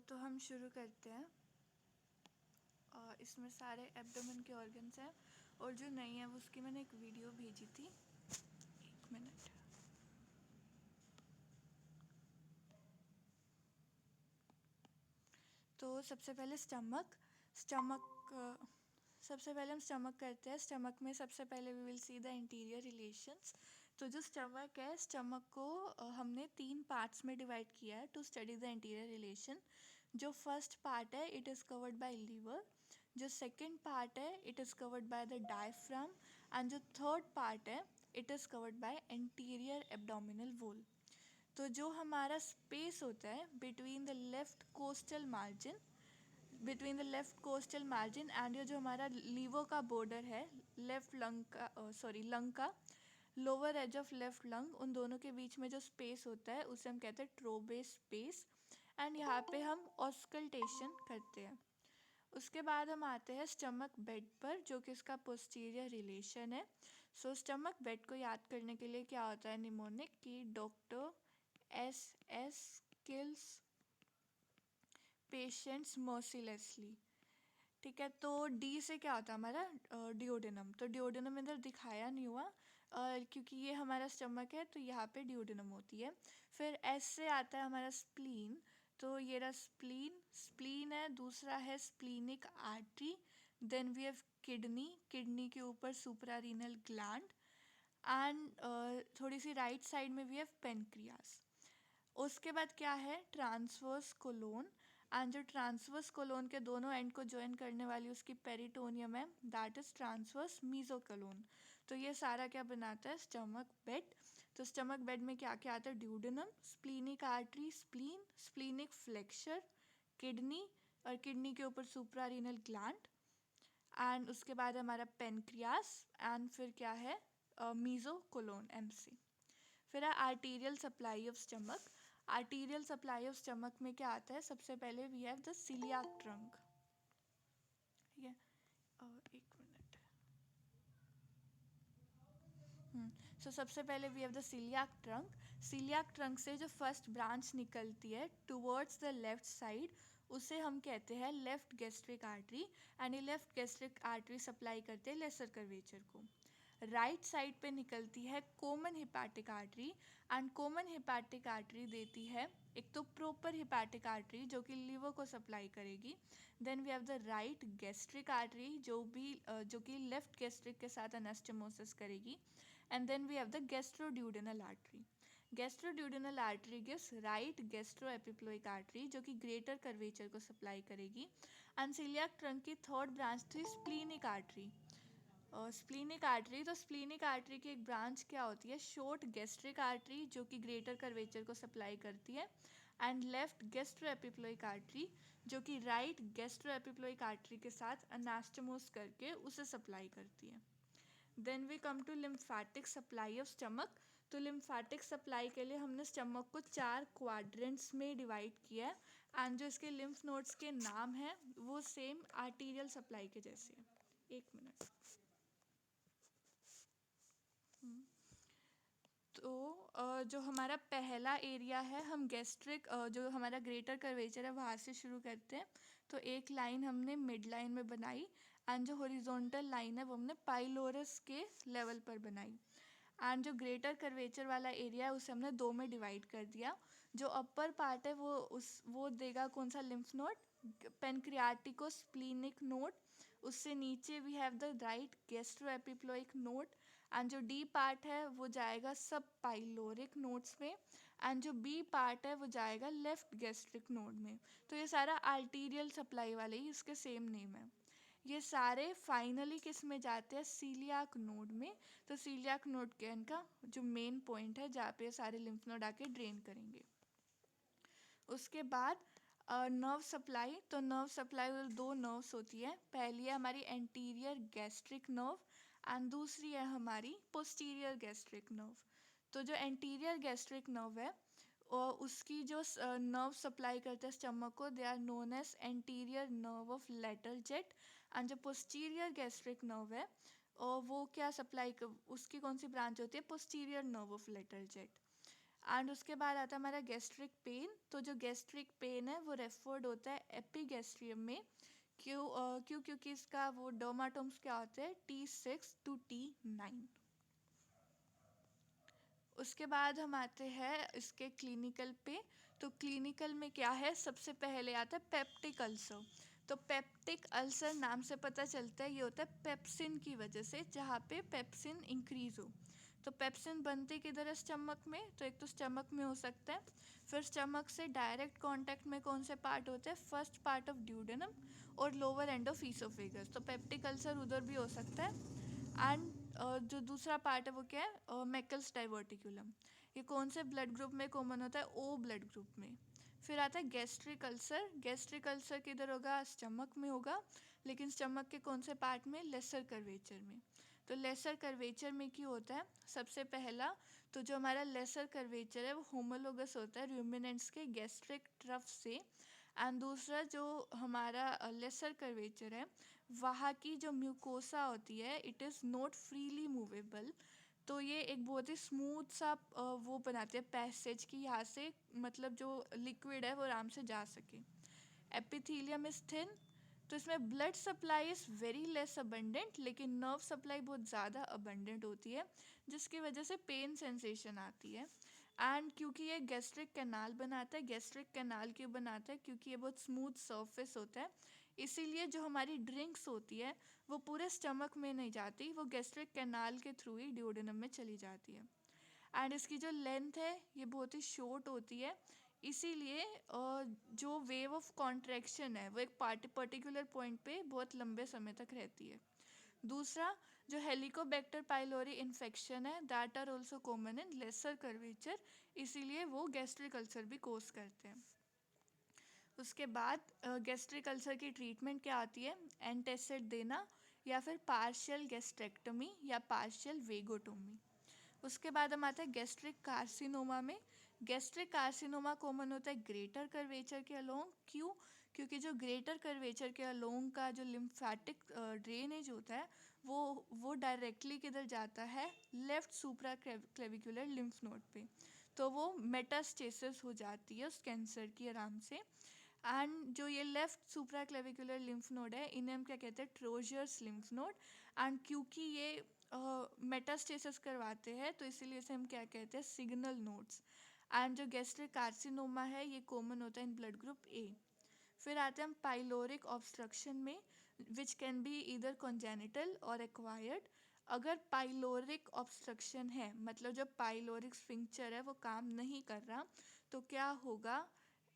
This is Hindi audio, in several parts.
तो हम शुरू करते हैं। इसमें सारे एब्डोमेन के ऑर्गन्स हैं और जो नहीं है वो उसकी मैंने एक वीडियो भेजी थी। एक मिनट। तो सबसे पहले सबसे पहले हम स्टमक करते हैं। स्टमक में सबसे पहले we will see the interior relations. तो जो स्टमक है, स्टमक को हमने 3 पार्ट्स में डिवाइड किया है to study the interior relation. जो फर्स्ट पार्ट है it is covered by liver, जो सेकंड पार्ट है it is covered by the diaphragm and जो थर्ड पार्ट है it is covered by anterior abdominal wall. तो जो हमारा स्पेस होता है between the left costal margin and ये जो हमारा लीवर का बॉर्डर है लंग का lower edge of left lung, उन दोनों के बीच में जो स्पेस होता है उसे हम कहते हैं ट्रोबे स्पेस। एंड यहाँ पे हम ऑस्कल्टेशन करते हैं। उसके बाद हम आते हैं स्टमक बेड पर, जो कि इसका पोस्टीरियर रिलेशन है। सो स्टमक बेड को याद करने के लिए क्या होता है निमोनिक कि doctor S kills patients mercilessly. ठीक है, तो डी से क्या होता है हमारा डिओडेनम। तो डिओडेनम इधर दिखाया नहीं हुआ क्योंकि ये हमारा स्टमक है तो यहाँ पे डिओडेनम होती है। फिर एस से आता है हमारा स्प्लीन। तो ये रहा स्प्लीन है। दूसरा है splenic artery. Then we have kidney के ऊपर सुप्रारीनल ग्लैंड एंड थोड़ी सी राइट साइड में वी हैव पेनक्रियास। उसके बाद क्या है ट्रांसवर्स कोलोन एंड जो ट्रांसवर्स कोलोन के दोनों एंड को ज्वाइन करने वाली उसकी पेरिटोनियम है, दैट इज ट्रांसवर्स मीजोकोलोन। तो ये सारा क्या बनाता है स्टमक बेड। तो स्टमक बेड में क्या क्या आता है duodenum, splenic artery, splenic flexor, kidney और किडनी के ऊपर सुप्रारीनल ग्लैंड एंड उसके बाद हमारा पेनक्रियास एंड फिर क्या है मीजोकोलोन MC। फिर है arterial supply of stomach. Arterial supply of stomach में क्या आता है, सबसे पहले we have the celiac trunk. ठीक है, एक मिनट। सो सबसे पहले we have the celiac trunk. Celiac trunk से जो फर्स्ट ब्रांच निकलती है टुवर्ड्स द लेफ्ट साइड उसे हम कहते हैं लेफ्ट गैस्ट्रिक आर्टरी एंड ये लेफ्ट गैस्ट्रिक आर्टरी सप्लाई करते हैं लेसर कर्वेचर को। राइट साइड पे निकलती है common hepatic artery and common hepatic artery देती है एक तो प्रॉपर हिपैटिक आर्टरी जो कि लीवर को सप्लाई करेगी। Then we have the right gastric artery जो कि लेफ्ट गैस्ट्रिक के साथ एनास्टोमोसिस करेगी। And then we have the gastroduodenal artery. Gastroduodenal artery gives right gastro epiploic artery जो कि ग्रेटर कर्वेचर को सप्लाई करेगी। एंड सीलियाक ट्रंक की थर्ड ब्रांच थी स्प्लीनिक आर्टरी। स्प्लीनिक आर्टरी, तो स्प्लीनिक आर्टरी की एक ब्रांच क्या होती है शॉर्ट गैस्ट्रिक आर्टरी जो कि ग्रेटर कर्वेचर को सप्लाई करती है and left gastro epiploic artery जो कि राइट गैस्ट्रो एपिप्लोइक आर्टरी के साथ अनास्टोमोस करके उसे सप्लाई करती है। Then we come to lymphatic supply of stomach. तो लिम्फेटिक सप्लाई के लिए हमने स्टमक को 4 क्वाड्रेंट्स में डिवाइड किया है एंड जो इसके लिम्फ नोड्स के नाम हैं वो सेम आर्टीरियल सप्लाई के जैसे हैं। एक मिनट। तो जो हमारा पहला एरिया है हम गैस्ट्रिक जो हमारा ग्रेटर कर्वेचर है वहाँ से शुरू करते हैं। तो एक लाइन हमने मिड लाइन में बनाई एंड जो हॉरिजॉन्टल लाइन है वो हमने पाइलोरस के लेवल पर बनाई एंड जो ग्रेटर कर्वेचर वाला एरिया है उसे हमने 2 में डिवाइड कर दिया। जो अपर पार्ट है वो देगा कौन सा lymph node pancreatico splenic node. उससे नीचे we have the right gastro epiploic node and जो डी पार्ट है वो जाएगा सब पाइलोरिक नोड्स में एंड जो बी पार्ट है वो जाएगा लेफ्ट गैस्ट्रिक नोड में। तो ये सारा आर्टीरियल सप्लाई वाले ही इसके सेम नेम है। ये सारे फाइनली किस में जाते हैं सीलियाक नोड में। तो सीलियाक नोड के इनका जो मेन पॉइंट है जहाँ पे सारे लिम्फ नोड आके ड्रेन करेंगे। उसके बाद नर्व सप्लाई। तो नर्व सप्लाई में 2 नर्व्स होती है। पहली है हमारी एंटीरियर गैस्ट्रिक नर्व एंड दूसरी है हमारी पोस्टीरियर गैस्ट्रिक नर्व। तो जो एंटीरियर गैस्ट्रिक नर्व है और उसकी जो नर्व सप्लाई करते हैं स्टमक को they are known as anterior nerve of Latarjet and जो पोस्टीरियर गैस्ट्रिक नर्व है और वो क्या सप्लाई उसकी कौन सी ब्रांच होती है posterior nerve of Latarjet. And उसके बाद आता है हमारा गैस्ट्रिक पेन। तो जो गैस्ट्रिक पेन है वो रेफर्ड होता है एपिगैस्ट्रियम में। क्योंकि इसका वो डर्माटोम्स क्या होते हैं T6 to T9। उसके बाद हम आते हैं इसके क्लिनिकल पे। तो क्लिनिकल में क्या है, सबसे पहले आता है पेप्टिक अल्सर। तो पेप्टिक अल्सर नाम से पता चलता है ये होता है पेप्सिन की वजह से, जहाँ पे पेप्सिन इंक्रीज हो। तो पेप्सिन बनते किधर है स्टमक में, तो एक तो स्टमक में हो सकता है, फिर स्टमक से डायरेक्ट कांटेक्ट में कौन से पार्ट होते हैं, फर्स्ट पार्ट ऑफ ड्यूडेनम और लोअर एंड ऑफ ईसोफेगस। तो पेप्टिक अल्सर उधर भी हो सकता है। एंड जो दूसरा पार्ट है वो क्या है, मैकल्स डाइवर्टिकुलम। ये कौन से ब्लड ग्रुप में कॉमन होता है, ओ ब्लड ग्रुप में। फिर आता है गैस्ट्रिक अल्सर। गैस्ट्रिक अल्सर किधर होगा, स्टमक में होगा, लेकिन स्टमक के कौन से पार्ट में, लेसर कर्वेचर में। तो लेसर कर्वेचर में क्या होता है, सबसे पहला तो जो हमारा लेसर कर्वेचर है वो होमोलोगस होता है रूमिनेंट्स के गैस्ट्रिक ट्रफ से। एंड दूसरा जो हमारा लेसर कर्वेचर है, वहाँ की जो म्यूकोसा होती है it is not freely movable. तो ये एक बहुत ही स्मूथ सा वो बनाते हैं पैसेज की, यहाँ से मतलब जो लिक्विड है वो आराम से जा सके। Epithelium is thin. तो इसमें blood supply is very less abundant, लेकिन नर्व सप्लाई बहुत ज़्यादा अबंडेंट होती है, जिसकी वजह से पेन सेंसेशन आती है। एंड क्योंकि ये गैस्ट्रिक कैनाल बनाता है, गैस्ट्रिक कैनाल क्यों बनाता है, क्योंकि ये बहुत स्मूथ सरफेस होता है, इसीलिए जो हमारी ड्रिंक्स होती है वो पूरे स्टमक में नहीं जाती, वो गैस्ट्रिक कैनाल के थ्रू ही ड्यूडेनम में चली जाती है। एंड इसकी जो लेंथ है ये बहुत ही शॉर्ट होती है, इसीलिए जो वेव ऑफ कॉन्ट्रैक्शन है वो एक पर्टिकुलर पॉइंट पे बहुत लंबे समय तक रहती है। दूसरा जो हेलिकोबैक्टर पाइलोरी इन्फेक्शन है that are also common in lesser curvature, इसीलिए वो गैस्ट्रिक अल्सर भी कोज करते हैं। उसके बाद गैस्ट्रिक अल्सर की ट्रीटमेंट क्या आती है, एंटासिड देना या फिर पार्शियल गैस्ट्रेक्टमी या पार्शियल वेगोटोमी। उसके बाद हम आते हैं गैस्ट्रिक कार्सिनोमा में। गैस्ट्रिक कार्सिनोमा कॉमन होता है ग्रेटर कर्वेचर के अलोंग। क्यों, क्योंकि जो ग्रेटर कर्वेचर के अलोंग का जो लिम्फेटिक ड्रेनेज होता है वो डायरेक्टली किधर जाता है, लेफ्ट सुप्रा क्लेविकुलर लिम्फ नोड पे। तो वो मेटास्टेसिस हो जाती है उस कैंसर की आराम से। एंड जो ये लेफ्ट सुप्रा क्लेविकुलर लिम्फ नोड है इन्हें हम क्या कहते हैं, ट्रोजर्स लिम्फ नोड। एंड क्योंकि ये मेटास्टेसिस करवाते हैं तो इसीलिए इसे हम क्या कहते हैं, सिग्नल नोड्स। एंड जो गैस्ट्रिक कार्सिनोमा है ये कॉमन होता है इन ब्लड ग्रुप ए। फिर आते हैं हम पाइलोरिक ऑब्स्ट्रक्शन में, विच कैन बी इधर कॉन्जेनिटल और एक्वायर्ड। अगर पाइलोरिक ऑब्स्ट्रक्शन है, मतलब जब पाइलोरिक स्फिंक्चर है वो काम नहीं कर रहा, तो क्या होगा,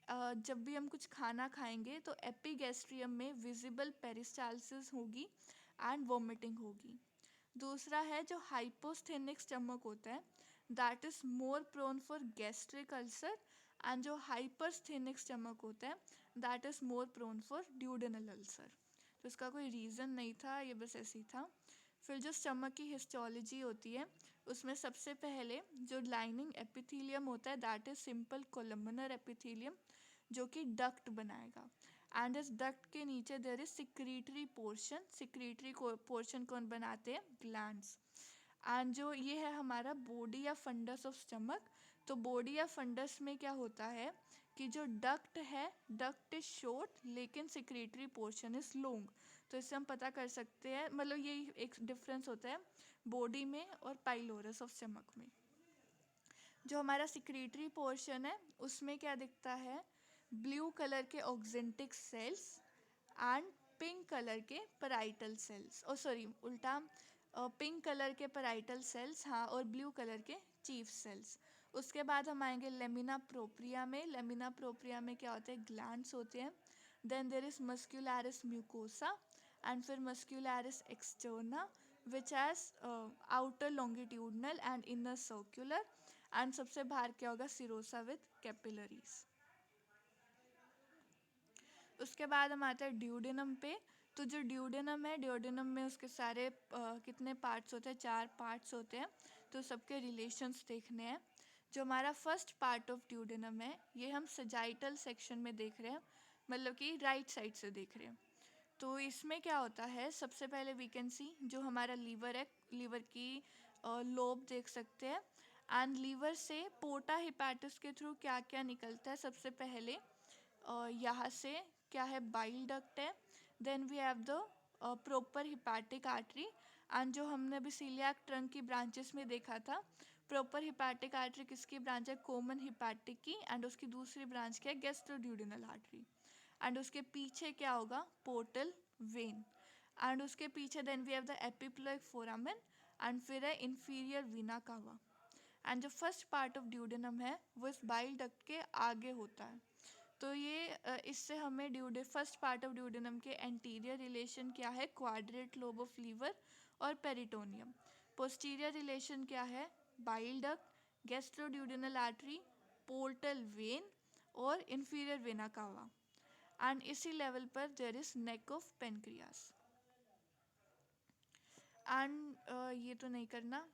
जब भी हम कुछ खाना खाएंगे तो एपिगैस्ट्रियम में विजिबल पेरिस्टालसिस होगी एंड वोमिटिंग होगी। दूसरा है जो हाइपोस्थेनिक स्टमक होता है that is more prone for gastric ulcer, and जो हाइपरस्थेनिक स्टमक होता है that is more prone for duodenal ulcer. तो इसका कोई रीज़न नहीं था, ये बस ऐसे ही था। फिर जो स्टमक की हिस्टोलॉजी होती है उसमें सबसे पहले जो लाइनिंग एपिथेलियम होता है that is simple columnar epithelium, जो कि डक्ट बनाएगा। एंड इस डक्ट के नीचे there is secretory portion. Secretory portion कौन बनाते हैं, ग्लैंड्स। एंड जो ये है हमारा बॉडी या फंडस ऑफ स्टमक। तो बॉडी या फंडस में क्या होता है कि जो डक्ट है, डक्ट इज शॉर्ट लेकिन सिक्रीटरी पोर्शन इज लॉन्ग। तो इससे हम पता कर सकते हैं, मतलब ये एक डिफरेंस होता है बॉडी में और पाइलोरस ऑफ स्टमक में। जो हमारा सिक्रीटरी पोर्शन है उसमें क्या दिखता है, ब्लू कलर के oxyntic cells and pink colour के पैराइटल सेल्स, ओ सॉरी उल्टा, पिंक कलर के पैराइटल सेल्स, हाँ, और ब्लू कलर के चीफ सेल्स। उसके बाद हम आएंगे लेमिना प्रोप्रिया में। लेमिना प्रोप्रिया में क्या होते हैं, ग्लैंड्स होते हैं। Then there is muscularis mucosa and फिर muscularis externa which has outer longitudinal and inner circular. And सबसे बाहर क्या होगा, सिरोसा विद कैपिलरीज। उसके बाद हम आते हैं ड्यूडेनम पे। तो जो ड्यूडेनम है, ड्यूडेनम में उसके सारे कितने पार्ट्स होते हैं, 4 पार्ट्स होते हैं। तो सबके रिलेशंस देखने हैं। जो हमारा फर्स्ट पार्ट ऑफ ड्यूडेनम है ये हम सजाइटल सेक्शन में देख रहे हैं, मतलब कि राइट साइड से देख रहे हैं। तो इसमें क्या होता है, सबसे पहले वी कैन सी जो हमारा लीवर है, लीवर की लोब देख सकते हैं। एंड लीवर से पोर्टा हिपैटिस के थ्रू क्या क्या निकलता है? सबसे पहले यहाँ से क्या है, बाइल डक्ट है। Then we have the proper hepatic artery, and जो हमने अभी सीलियाक ट्रंक की ब्रांचेस में देखा था, प्रॉपर हिपैटिक आर्टरी किसकी ब्रांच है? कॉमन हिपैटिक की, एंड उसकी दूसरी ब्रांच क्या है? गैस्ट्रोड्यूडेनल आर्टरी। एंड उसके पीछे क्या होगा? Portal vein. एंड उसके पीछे then we have the epiploic foramen, and फिर है इंफीरियर वीना कावा। एंड जो फर्स्ट पार्ट ऑफ ड्यूडेनम है वो इस बाइल डक्ट के आगे होता है। तो ये इससे हमें duode first part of duodenum के एंटीरियर रिलेशन क्या है? क्वाड्रेट लोब ऑफ लीवर और पेरिटोनियम। पोस्टीरियर रिलेशन क्या है? Bile duct, gastroduodenal artery, portal vein और इंफीरियर वेना कावा। एंड इसी लेवल पर there is neck of pancreas. And ये तो नहीं करना,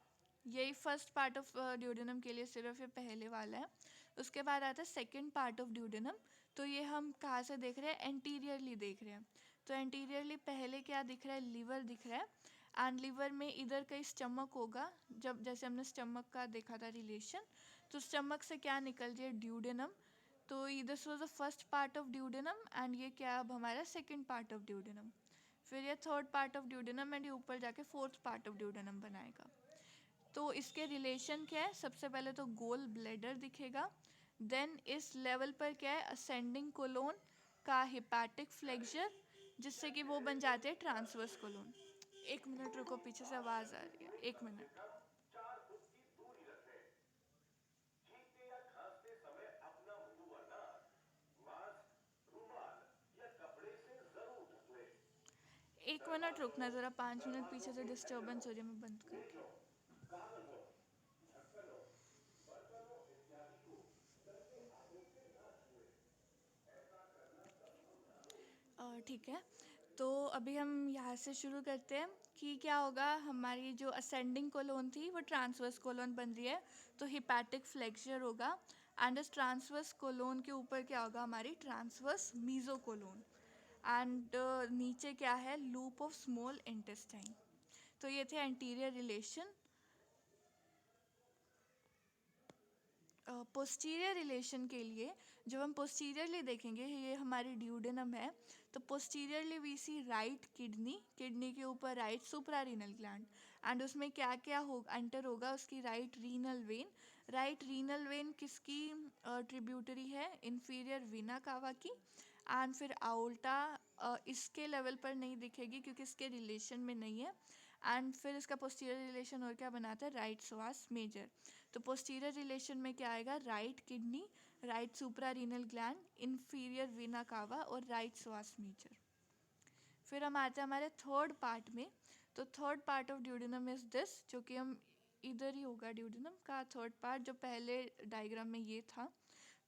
यही फर्स्ट पार्ट ऑफ ड्यूडेनम के लिए सिर्फ ये पहले वाला है। उसके बाद आता है सेकंड पार्ट ऑफ ड्यूडेनम। तो ये हम कहाँ से देख रहे हैं? एंटीरियरली देख रहे हैं। तो एंटीरियरली पहले क्या दिख रहा है? लिवर दिख रहा है। एंड लिवर में इधर कहीं स्टमक होगा, जब जैसे हमने स्टमक का देखा था रिलेशन। तो स्टमक से क्या निकल रही है? ड्यूडेनम। तो this was the first part of duodenum, and ये क्या अब हमारा सेकंड पार्ट ऑफ ड्यूडेनम। फिर ये third part of duodenum, and ये ऊपर जाके फोर्थ पार्ट ऑफ ड्यूडेनम बनाएगा। तो इसके रिलेशन क्या है? सबसे पहले तो गोल ब्लैडर दिखेगा। देन इस लेवल पर क्या है? असेंडिंग कोलोन का हिपैटिक फ्लेक्सर, जिससे कि वो बन जाते हैं ट्रांसवर्स कोलोन। एक मिनट रुको, पीछे से आवाज़ आ रही है, एक मिनट। एक मिनट रुकना ज़रा, 5 मिनट पीछे से डिस्टर्बेंस हो रही है, मैं बंद करके। ठीक है, तो अभी हम यहाँ से शुरू करते हैं कि क्या होगा। हमारी जो असेंडिंग कोलोन थी वो ट्रांसवर्स कोलोन बन रही है, तो हिपैटिक फ्लेक्सर होगा। एंड इस ट्रांसवर्स कोलोन के ऊपर क्या होगा? हमारी ट्रांसवर्स मीजो कोलोन। एंड नीचे क्या है? Loop of small intestine. तो ये थे एंटीरियर रिलेशन। पोस्टीरियर रिलेशन के लिए जब हम पोस्टीरियरली देखेंगे, ये हमारी ड्यूडेनम है, तो posteriorly we see right kidney, kidney के ऊपर राइट सुप्रारीनल ग्लैंड। एंड उसमें क्या क्या हो एंटर होगा? उसकी right renal vein. Right renal vein किसकी ट्रिब्यूटरी है? इंफीरियर वीना कावा की। एंड फिर आउल्टा इसके लेवल पर नहीं दिखेगी क्योंकि इसके रिलेशन में नहीं है। एंड फिर इसका पोस्टीरियर रिलेशन और क्या बनाता है? Right psoas major. तो पोस्टीरियर रिलेशन में क्या आएगा? Right kidney, right suprarenal gland, inferior vena cava और राइट सोआस मेजर। फिर हम आते हैं हमारे थर्ड पार्ट में। तो third part of duodenum is this, जो कि हम इधर ही होगा ड्यूडेनम का थर्ड पार्ट, जो पहले डायग्राम में ये था।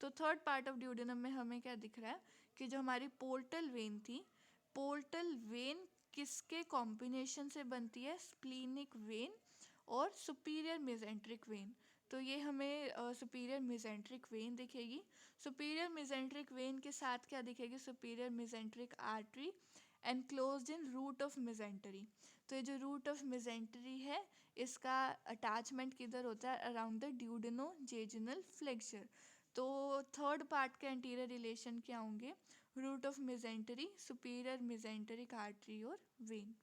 तो थर्ड पार्ट ऑफ ड्यूडेनम में हमें क्या दिख रहा है कि जो हमारी पोर्टल वेन थी, पोर्टल वेन किसके कॉम्बिनेशन से बनती है? स्प्लीनिक वेन और सुपीरियर मेजेंट्रिक वेन। तो ये हमें सुपीरियर मेजेंट्रिक वेन दिखेगी। सुपीरियर मेजेंट्रिक वेन के साथ क्या दिखेगी? Superior mesenteric artery enclosed in root of mesentery. तो ये जो रूट ऑफ मेजेंटरी है, इसका अटैचमेंट किधर होता है? Around the duodenojejunal flexure. तो थर्ड पार्ट के एंटीरियर रिलेशन क्या होंगे? Root of mesentery, superior mesenteric artery और वेन।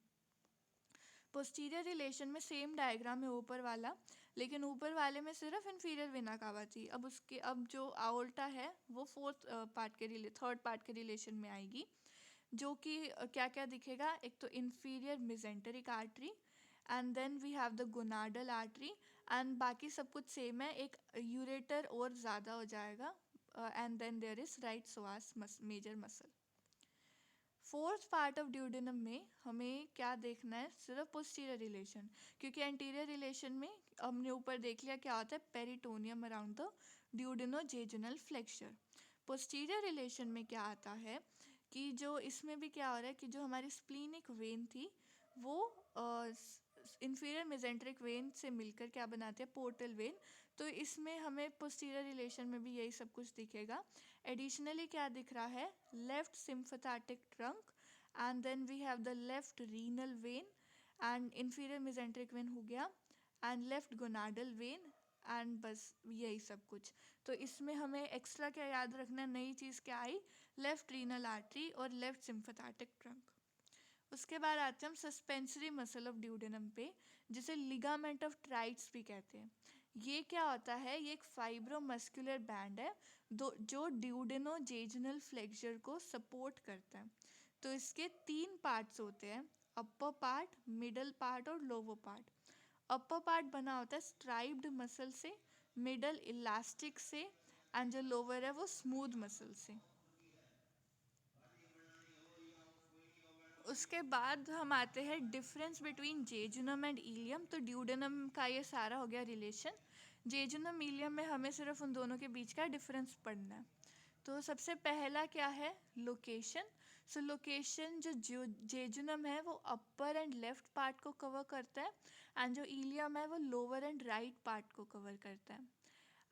पोस्टीरियर रिलेशन में सेम डायग्राम है ऊपर वाला, लेकिन ऊपर वाले में सिर्फ इंफीरियर वेना कावा थी। अब जो आउल्टा है वो फोर्थ पार्ट के थर्ड पार्ट के रिलेशन में आएगी, जो कि क्या क्या दिखेगा? एक तो inferior mesenteric artery, and then we have the gonadal artery, and बाकी सब कुछ सेम है, एक यूरेटर और ज़्यादा हो जाएगा। And then there is right psoas major muscle. Fourth part of duodenum में हमें क्या देखना है? सिर्फ पोस्टीरियर रिलेशन, क्योंकि एंटीरियर रिलेशन में हमने ऊपर देख लिया क्या होता है? Peritoneum around the duodenojejunal flexure. Posterior relation में क्या आता है कि जो इसमें भी क्या हो रहा है कि जो हमारी स्प्लीनिक वेन थी वो इंफीरियर मेजेंट्रिक वेन से मिलकर क्या बनाते हैं? Portal vein. तो इसमें हमें पोस्टीरियर रिलेशन में भी यही सब कुछ दिखेगा। एडिशनली क्या दिख रहा है? Left sympathetic trunk, and then we have the left renal vein, and inferior mesenteric vein हो गया, and left gonadal vein, and बस यही सब कुछ। तो इसमें हमें एक्स्ट्रा क्या याद रखना, नई चीज़ क्या आई, लेफ्ट रीनल आर्टरी और लेफ्ट सिम्फेथेटिक ट्रंक। उसके बाद आते हैं हम सस्पेंसरी मसल ऑफ ड्यूडेनम पे, जिसे लिगामेंट ऑफ ट्राइट्स भी कहते हैं। ये क्या होता है, ये एक फाइब्रोमस्कुलर बैंड है जो ड्यूडेनोजेजनल फ्लेक्सर को सपोर्ट करता है। तो इसके 3 पार्ट्स होते हैं, अपर पार्ट, मिडल पार्ट और लोअर पार्ट। अपर पार्ट बना होता है स्ट्राइप्ड मसल से, मिडल इलास्टिक से, एंड जो लोअर है वो स्मूथ मसल से। उसके बाद हम आते हैं difference between jejunum and ileum. तो ड्यूडेनम का ये सारा हो गया रिलेशन। जेजुनम इलियम में हमें सिर्फ उन दोनों के बीच का डिफरेंस पढ़ना है। तो सबसे पहला क्या है, लोकेशन। सो लोकेशन जो जेजुनम है वो अपर एंड लेफ्ट पार्ट को कवर करता है, एंड जो इलियम है वो लोअर एंड राइट पार्ट को कवर करता है।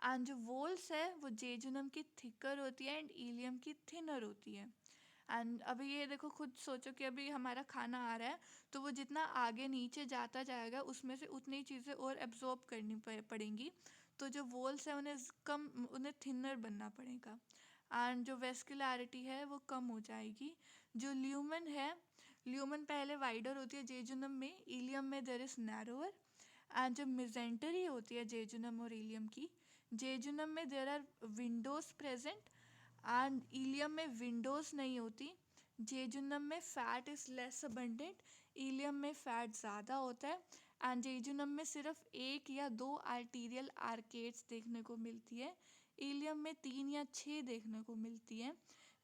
एंड जो वोल्स है वो जेजुनम की थिकर होती है एंड इलियम की थिनर होती है। एंड अभी ये देखो, खुद सोचो कि अभी हमारा खाना आ रहा है, तो वो जितना आगे नीचे जाता जाएगा उसमें से उतनी चीज़ें और एब्जॉर्ब करनी पड़ेंगी। तो जो वॉल्स है उन्हें थिनर बनना पड़ेगा, एंड जो वेस्कुलरिटी है वो कम हो जाएगी। जो ल्यूमन है, ल्यूमन पहले वाइडर होती है जेजुनम में, इलियम में देर इज़ नैरोअर। एंड जो मिजेंटरी होती है जेजुनम और इलियम की, जेजुनम में there are windows present and ileum में विंडोज नहीं होती। जेजुनम में fat is less abundant, ileum में फैट ज़्यादा होता है। एंड जेजुनम में सिर्फ 1 या 2 आर्टीरियल आर्केड्स देखने को मिलती है, इलियम में 3 या 6 देखने को मिलती है।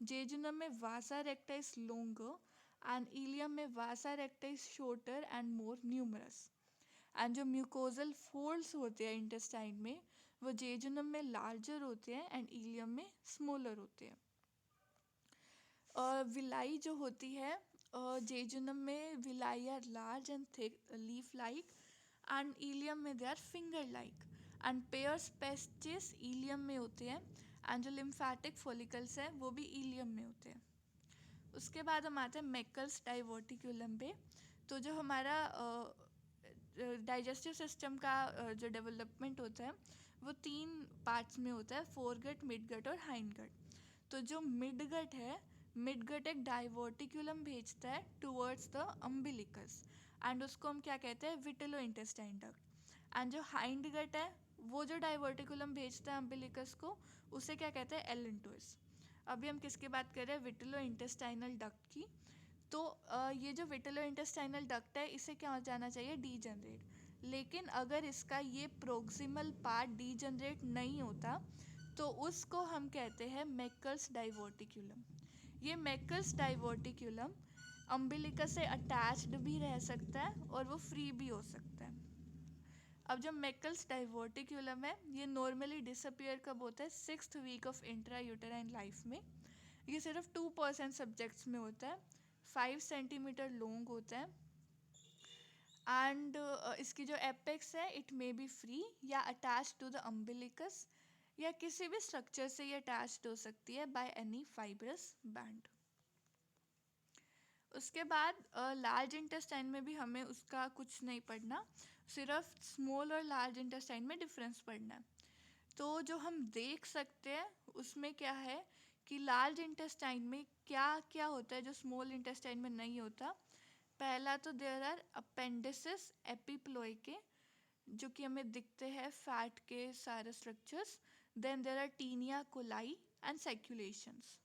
जेजुनम में vasa recta is longer and ileum में vasa recta is shorter and more numerous. And जो म्यूकोजल फोल्ड्स होते हैं इंटेस्टाइन में, वो जेजुनम में लार्जर होते हैं एंड इलियम में स्मॉलर होते हैं। विलाई जो होती है, जेजुनम में villi are large and thick leaf like, and ileum में they are finger like. And Peyer's patches ileum में होते हैं, एंड जो लिम्फेटिक फॉलिकल्स हैं वो भी इलियम में होते हैं। उसके बाद हम आते हैं मैकल्स डाइवर्टिकुलम पे। तो जो हमारा डाइजेस्टिव सिस्टम का जो डेवलपमेंट होता है वो 3 पार्ट्स में होता है, फोरगट, मिडगट और हाइंडगट। तो जो मिडगट है, मिडगट एक डाइवर्टिकुलम भेजता है टुवर्ड्स द अम्बिलिकस, एंड उसको हम क्या कहते हैं, विटेलो इंटेस्टाइन डक्ट। एंड जो हाइंडगट है, वो जो डाइवर्टिकुलम भेजता है अम्बिलिकस को, उसे क्या कहते हैं, एलेंटोइस। अभी हम किसकी बात कर रहे हैं, विटेलो इंटेस्टाइनल डक्ट की। तो ये जो विटेलो इंटेस्टाइनल डक्ट है इसे क्या हो जाना चाहिए, डीजनरेट। लेकिन अगर इसका ये प्रोक्सिमल पार्ट डीजनरेट नहीं होता तो उसको हम कहते हैं मैकल्स डाइवर्टिकुलम। ये मैकल्स डाइवर्टिकुलम अम्बिलिकस से अटैच्ड भी रह सकता है और वो फ्री भी हो सकता है। अब जो मैकल्स डाइवर्टिकुलम है ये नॉर्मली डिसअपियर कब होता है, 6th week of intra uterine life में। ये सिर्फ 2% सब्जेक्ट्स में होता है, 5 सेंटीमीटर लॉन्ग होता है। एंड इसकी जो एपेक्स है इट मे बी फ्री या अटैच टू द अम्बिलिकस, या किसी भी स्ट्रक्चर से ये अटैच्ड हो सकती है बाय एनी फाइब्रस बैंड। उसके बाद लार्ज इंटेस्टाइन में भी हमें उसका कुछ नहीं पढ़ना, सिर्फ स्मॉल और लार्ज इंटेस्टाइन में डिफरेंस पढ़ना है। तो जो हम देख सकते हैं उसमें क्या है कि लार्ज इंटेस्टाइन में क्या क्या होता है जो स्मॉल इंटेस्टाइन में नहीं होता। पहला तो देयर आर अपेंडिसेस एपिप्लोई के, जो कि हमें दिखते हैं फैट के सारे structures. Then there are taenia coli and circulations.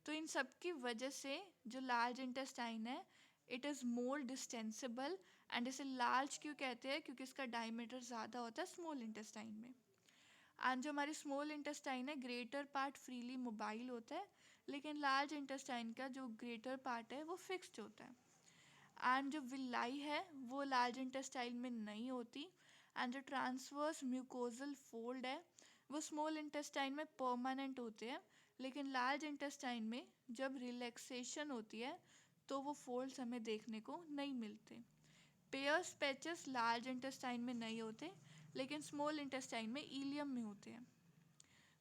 तो इन सब की वजह से जो लार्ज इंटेस्टाइन है it is more distensible, and इसे लार्ज क्यों कहते हैं, क्योंकि इसका डायमीटर ज़्यादा होता है स्मॉल इंटेस्टाइन में। एंड जो हमारी स्मॉल इंटेस्टाइन है, ग्रेटर पार्ट फ्रीली मोबाइल होता है, लेकिन लार्ज इंटेस्टाइन का जो ग्रेटर पार्ट है वो फिक्स्ड होता है। एंड जो विलाई है वो लार्ज इंटेस्टाइन में नहीं होती। एंड जो ट्रांसवर्स म्यूकोजल फोल्ड है वो स्मॉल इंटेस्टाइन में परमानेंट होते हैं, लेकिन लार्ज इंटेस्टाइन में जब रिलैक्सेशन होती है तो वो फोल्ड्स हमें देखने को नहीं मिलते। पेयर्स पैचेस लार्ज इंटेस्टाइन में नहीं होते, लेकिन स्मॉल इंटेस्टाइन में इलियम में होते हैं।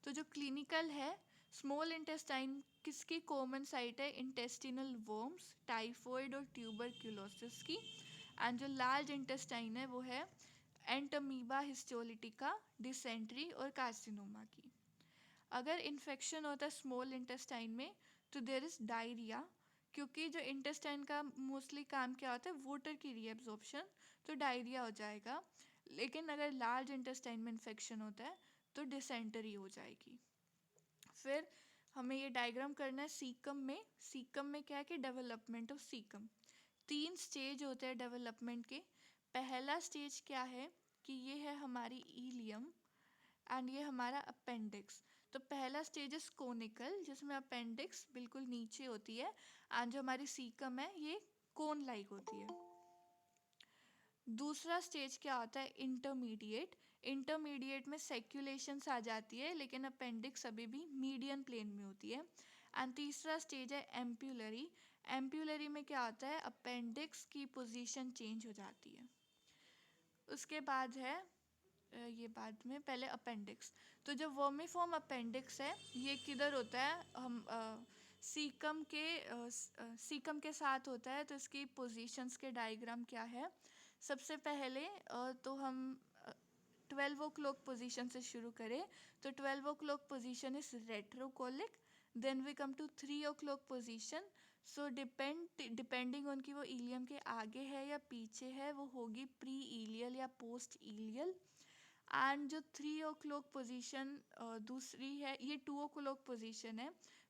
तो जो क्लिनिकल है, स्मॉल इंटेस्टाइन किसकी कॉमन साइट है, इंटेस्टिनल वर्म्स, टाइफॉइड और ट्यूबरक्यूलोसिस की। एंड जो लार्ज इंटेस्टाइन है वो है एंटमीबा हिस्टोलिटिका, डिसेंट्री और कार्सिनोमा की। अगर इन्फेक्शन होता है स्मॉल इंटेस्टाइन में तो देर इज़ डायरिया, क्योंकि जो इंटेस्टाइन का मोस्टली काम क्या होता है, वाटर की रीएब्जॉर्प्शन, तो डायरिया हो जाएगा। लेकिन अगर लार्ज इंटेस्टाइन में इन्फेक्शन होता है तो डिसेंट्री हो जाएगी। फिर हमें ये डायग्राम करना है सीकम में। सीकम में क्या है कि डेवलपमेंट ऑफ सीकम, 3 स्टेज होते हैं डेवलपमेंट के। पहला स्टेज क्या है कि ये है हमारी इलियम एंड ये हमारा अपेंडिक्स। तो पहला स्टेज है कोनिकल, जिसमें अपेंडिक्स बिल्कुल नीचे होती है एंड जो हमारी सीकम है ये कोन लाइक होती है। दूसरा स्टेज क्या होता है, इंटरमीडिएट। इंटरमीडिएट में सेक्युलेशंस आ जाती है लेकिन अपेंडिक्स अभी भी मीडियन प्लेन में होती है। एंड तीसरा स्टेज है एम्प्यूलरी। एम्प्यूलरी में क्या होता है, अपेंडिक्स की पोजीशन चेंज हो जाती है। उसके बाद है ये बाद में, पहले अपेंडिक्स। तो जो वर्मीफॉर्म अपेंडिक्स है ये किधर होता है, हम सीकम के साथ होता है। तो इसकी पोजीशंस के डायग्राम क्या है, सबसे पहले तो हम 12 ओ क्लॉक पोजीशन से शुरू करें तो 12 o'clock position is retrocolic. Then we come to 3 o'clock position. So depending on कि वो इलियम के आगे है या पीछे है, वो होगी प्री इलियल या पोस्ट इलियल। एंड जो 3 ओ क्लॉक पोजीशन दूसरी है, ये 2 ओ क्लॉक पोजीशन है,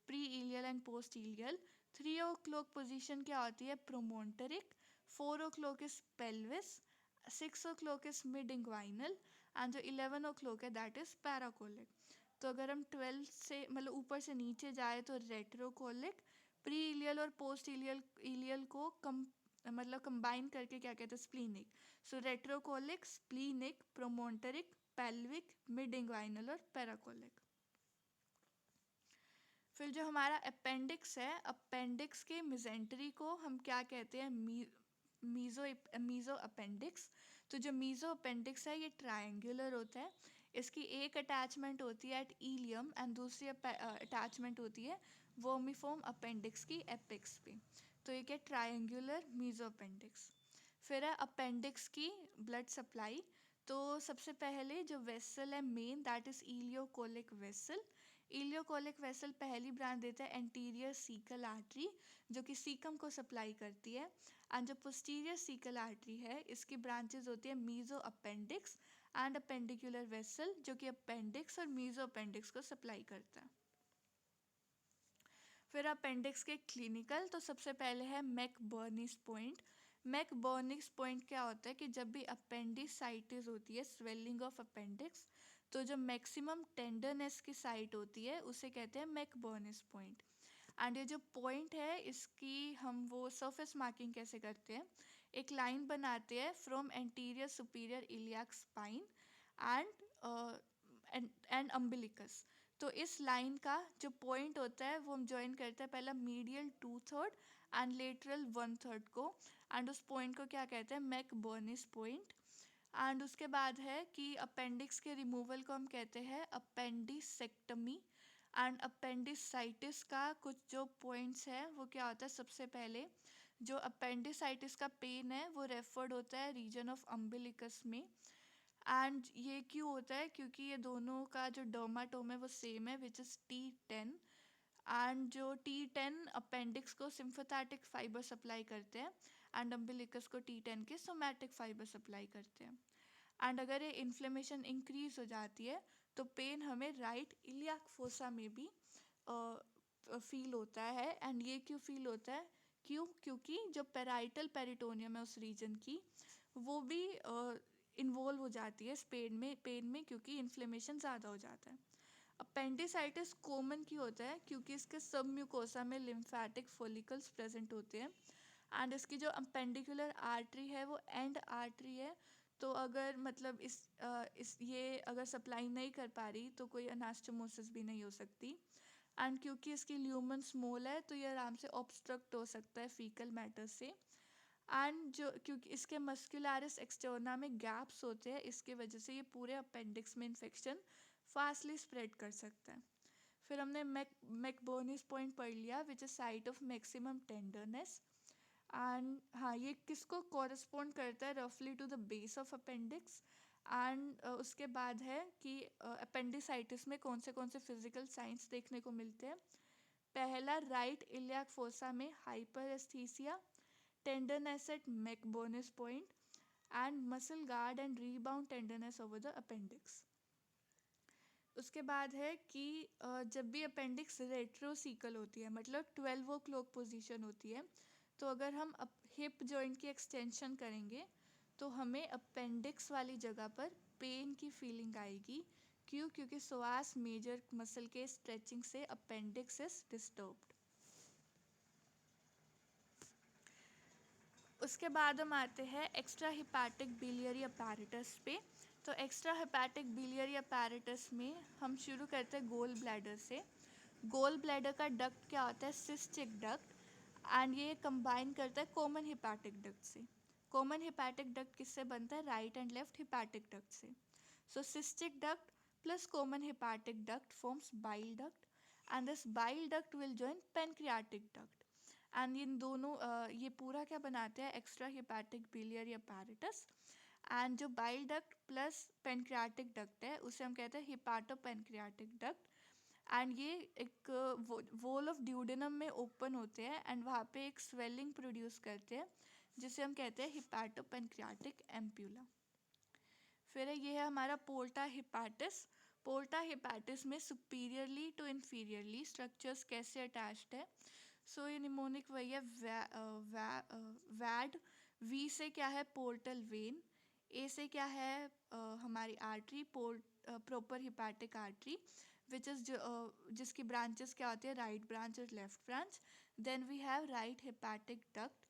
pre ileal and post ileal. 3 o'clock position क्या होती है, promontoric. 4 o'clock is pelvis. 6 o'clock is mid inguinal and जो 11 ओ क्लॉक है दैट इज पैराकोलिक। तो अगर हम 12 से मतलब ऊपर से नीचे जाए तो रेट्रोकोलिक, प्री इलियल और पोस्ट इलियल इलियल को मतलब कंबाइन करके क्या कहते हैं, स्प्लीनिक। सो रेट्रोकोलिक, स्प्लीनिक, प्रोमोन्टरिक, पेल्विक, मिड इंग्वाइनल और पैराकोलिक। फिर जो हमारा अपेंडिक्स है, अपेंडिक्स के मिजेंट्री को हम क्या कहते हैं, मीजो अपेंडिक्स। तो जो मीजो अपेंडिक्स है ये ट्रायंगुलर होता है। इसकी एक अटैचमेंट होती है एट इलियम एंड दूसरी अटैचमेंट होती है वर्मीफॉर्म अपेंडिक्स की एपिक्स पे। तो ये क्या, ट्रायंगुलर मीजो अपेंडिक्स। फिर है अपेंडिक्स की ब्लड सप्लाई। तो सबसे पहले जो वेसल है main, that is ileocolic vessel. Ileocolic vessel पहली ब्रांच देता है एंटीरियर सीकल आर्टरी, जो कि सीकम को सप्लाई करती है। एंड जो पोस्टीरियर सीकल आर्टरी है इसकी ब्रांचेस होती है mesoappendix and appendicular vessel, जो कि अपेंडिक्स और मीजो अपेंडिक्स को सप्लाई करता है। फिर अपेंडिक्स के क्लिनिकल, तो सबसे पहले है मैकबर्नीस पॉइंट। मैकबर्नीस पॉइंट क्या होता है कि जब भी अपेंडिसाइटिस होती है, स्वेलिंग ऑफ अपेंडिक्स, तो जो मैक्सिमम टेंडरनेस की साइट होती है उसे कहते हैं मैकबर्नीस पॉइंट। एंड ये जो पॉइंट है इसकी हम वो सरफेस मार्किंग कैसे करते हैं, एक लाइन बनाते हैं from anterior superior iliac spine and umbilicus. तो इस लाइन का जो पॉइंट होता है वो हम ज्वाइन करते हैं पहला मीडियल 2/3 एंड लेटरल 1/3 को। एंड उस पॉइंट को क्या कहते हैं, मैकबर्नीस पॉइंट। एंड उसके बाद है कि अपेंडिक्स के रिमूवल को हम कहते हैं अपेंडिसेक्टमी। एंड अपेंडिसाइटिस का कुछ जो पॉइंट्स हैं वो क्या होता है, सबसे पहले जो अपेंडिसाइटिस का पेन है वो रेफर्ड होता है रीजन ऑफ अम्बिलिकस में। एंड ये क्यों होता है, क्योंकि ये दोनों का जो डर्माटोम है वो सेम है, विच इज़ T10। एंड जो T10 अपेंडिक्स को सिम्फेथेटिक फाइबर सप्लाई करते हैं एंड अम्बिलिकस को T10 के सोमैटिक फाइबर सप्लाई करते हैं। एंड अगर ये इन्फ्लेमेशन इंक्रीज हो जाती है तो पेन हमें राइट इलियाक फोसा में भी फील होता है। एंड ये क्यों फील होता है, क्योंकि जो पेराइटल पेरिटोनियम है उस रीजन की वो भी इन्वॉल्व हो जाती है इस पेन में क्योंकि इन्फ्लेमेशन ज़्यादा हो जाता है। अपेंडिसाइटिस कॉमन क्यों होता है, क्योंकि इसके सब म्यूकोसा में लिम्फेटिक फॉलिकल्स प्रेजेंट होते हैं। एंड इसकी जो अपेंडिकुलर आर्टरी है वो एंड आर्टरी है। तो अगर मतलब इस ये अगर सप्लाई नहीं कर पा रही तो कोई अनास्टोमोसिस भी नहीं हो सकती। एंड क्योंकि इसकी ल्यूमन स्मॉल है तो ये आराम से ऑब्स्ट्रक्ट हो सकता है फीकल मैटर से। एंड जो क्योंकि इसके मस्कुलरिस एक्सटर्ना में गैप्स होते हैं इसकी वजह से ये पूरे अपेंडिक्स में इन्फेक्शन फास्टली स्प्रेड कर सकता है। फिर हमने मैकबर्नीस पॉइंट पढ़ लिया which is site of maximum tenderness. And हाँ, ये किसको कॉरस्पॉन्ड करता है, रफली to the base of appendix. And उसके बाद है कि अपेंडिसाइटिस में कौन से फिजिकल साइंस देखने को मिलते हैं। पहला, राइट इलियाक फोसा में hyperaesthesia, tenderness at McBurney's point and muscle guard and rebound tenderness over the appendix. उसके बाद है कि जब भी अपेंडिक्स रेट्रोसीकल होती है, मतलब 12 ओ क्लॉक पोजीशन होती है, तो अगर हम हिप जॉइंट की एक्सटेंशन करेंगे तो हमें अपेंडिक्स वाली जगह पर पेन की फीलिंग आएगी। क्यों? क्योंकि सोआस मेजर मसल के स्ट्रेचिंग से अपेंडिक्स इज डिस्टर्ब्ड। उसके बाद हम आते हैं एक्स्ट्रा हिपैटिक बिलियरी अपैरेटस पे। तो एक्स्ट्रा हिपैटिक बिलियरी अपैरेटस में हम शुरू करते हैं गोल ब्लैडर से। गोल ब्लैडर का डक्ट क्या होता है? सिस्टिक डक्ट, एंड ये कंबाइन करता है कॉमन हिपैटिक डक्ट से। कॉमन हिपैटिक डक्ट किससे बनता है? Right and left hepatic duct से। So cystic duct plus common hepatic duct forms bile duct, and this bile duct will join pancreatic duct, and इन दोनों ये पूरा क्या बनाते हैं? Extra hepatic biliary apparatus. And जो bile duct plus pancreatic duct है उसे हम कहते हैं हिपैटो पेनक्रियाटिक डक्ट, एंड ये एक वॉल ऑफ ड्यूडेनम में ओपन होते हैं एंड वहाँ पे एक स्वेलिंग प्रोड्यूस करते हैं जिसे हम कहते हैं हिपैटो पेनक्रियाटिक एम्प्यूला। फिर ये है हमारा पोर्टा हिपैटिस। पोर्टा हिपैटिस में सुपीरियरली टू इन्फीरियरली स्ट्रक्चर्स कैसे अटैच्ड है? सो ये निमोनिक वही है वैड। वी से क्या है? Portal vein. ए से क्या है? हमारी artery, proper hepatic artery, which is जिसकी ब्रांचेस क्या होती है? राइट ब्रांच और left branch. Then we have right hepatic duct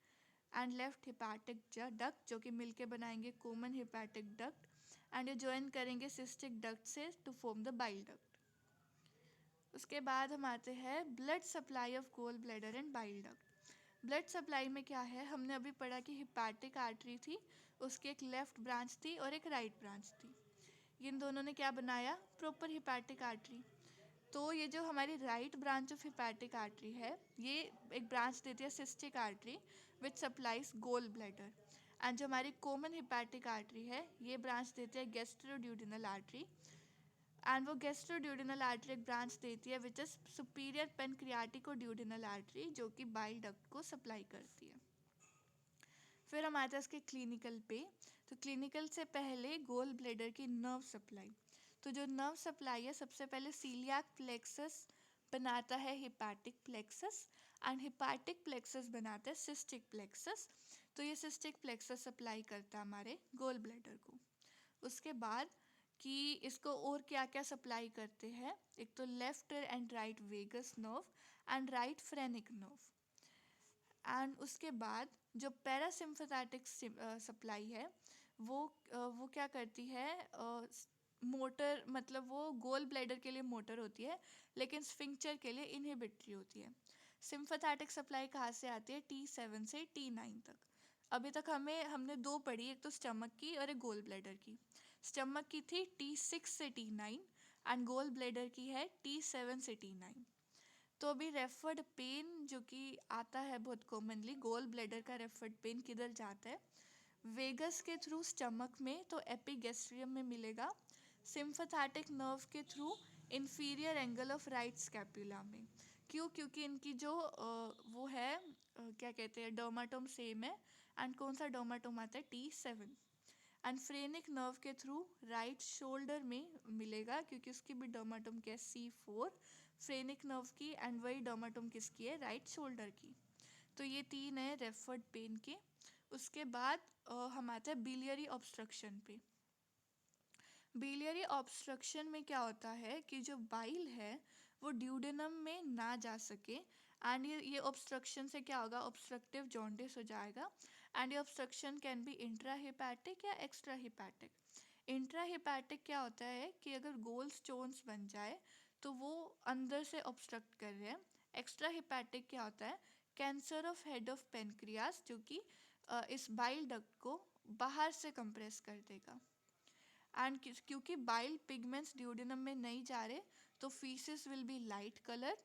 and left hepatic duct, जो कि मिलके बनाएंगे कॉमन हिपैटिक डक्ट, एंड ये ज्वाइन करेंगे सिस्टिक डक्ट से to form the bile duct. उसके बाद हम आते हैं blood supply of gall bladder and bile duct. Blood supply में क्या है? हमने अभी पढ़ा कि हिपैटिक आर्टरी थी, उसकी एक लेफ्ट ब्रांच थी और एक राइट ब्रांच थी। इन दोनों ने क्या बनाया? Proper hepatic artery. तो ये जो हमारी right branch of hepatic artery है, ये एक ब्रांच देती है cystic artery which supplies goal bladder, and जो हमारी कॉमन हिपैटिक आर्टरी है ये ब्रांच देती है गैस्ट्रोड्यूडिनल आर्टरी, एंड वो गैस्ट्रोड्यूडिनल आर्टरी एक ब्रांच देती है विच इज सुपीरियर पेनक्रियाटिको-ड्यूडिनल आर्टरी, जो कि बाइल डक्ट को सप्लाई करती है। फिर हम आते हैं इसके क्लिनिकल पे। तो क्लिनिकल से पहले गोल ब्लैडर की नर्व सप्लाई। तो जो नर्व सप्लाई है, सबसे पहले सीलियाक प्लेक्सस बनाता है hepatic plexus, and hepatic plexus बनाता है सिस्टिक प्लेक्सस। तो ये सिस्टिक प्लेक्सस सप्लाई करता है हमारे गोल ब्लैडर को। उसके बाद कि इसको और क्या क्या सप्लाई करते हैं, एक तो left and right vagus nerve and right phrenic nerve, and उसके बाद जो पैरासिम्पथेटिक सप्लाई है वो क्या करती है? मोटर, मतलब वो गोल ब्लैडर के लिए मोटर होती है लेकिन स्फिंक्चर के लिए इनहिबिटरी होती है। सिम्पथेटिक सप्लाई कहाँ से आती है? T7 से T9 तक। अभी तक हमने दो पढ़ी, एक तो स्टमक की और एक गोल ब्लैडर की। स्टमक की थी T6 से T9 एंड गोल ब्लैडर की है T7 से T9। तो अभी रेफर्ड पेन जो कि आता है बहुत कॉमनली, गोल ब्लैडर का रेफर्ड पेन किधर जाता है? वेगस के थ्रू स्टमक में, तो एपिगैस्ट्रियम में मिलेगा। सिम्पथेटिक नर्व के through inferior angle of right scapula में। क्यों? क्योंकि इनकी जो वो है क्या कहते हैं, डर्माटोम सेम है, एंड कौन सा डर्माटोम आता है? T7। एंड फ्रेनिक नर्व के थ्रू राइट शोल्डर में मिलेगा क्योंकि उसकी भी डर्माटोम क्या है? C4 फ्रेनिक नर्व की, एंड वही डर्माटोम किसकी है? राइट शोल्डर की। तो ये तीन है रेफर्ड पेन के। उसके बाद हम आते हैं बिलियरी ऑब्स्ट्रक्शन पे। बिलियरी ऑब्स्ट्रक्शन में क्या होता है कि जो बाइल है वो ड्यूडेनम में ना जा सके, एंड ये ऑब्स्ट्रक्शन से क्या होगा? ऑब्स्ट्रक्टिव जॉन्डिस हो जाएगा, एंड ये obstruction can be intra hepatic या एक्स्ट्रा हिपैटिक। इंट्रा हिपैटिक क्या होता है कि अगर गोल स्टोन्स बन जाए तो वो अंदर से ऑब्स्ट्रक्ट कर रहे हैं। एक्स्ट्रा हिपैटिक क्या होता है? Cancer of head of pancreas, जो कि इस बाइल डक्ट को बाहर से कंप्रेस कर देगा, एंड क्योंकि बाइल पिगमेंट्स ड्यूडेनम में नहीं जा रहे तो faeces will be light colour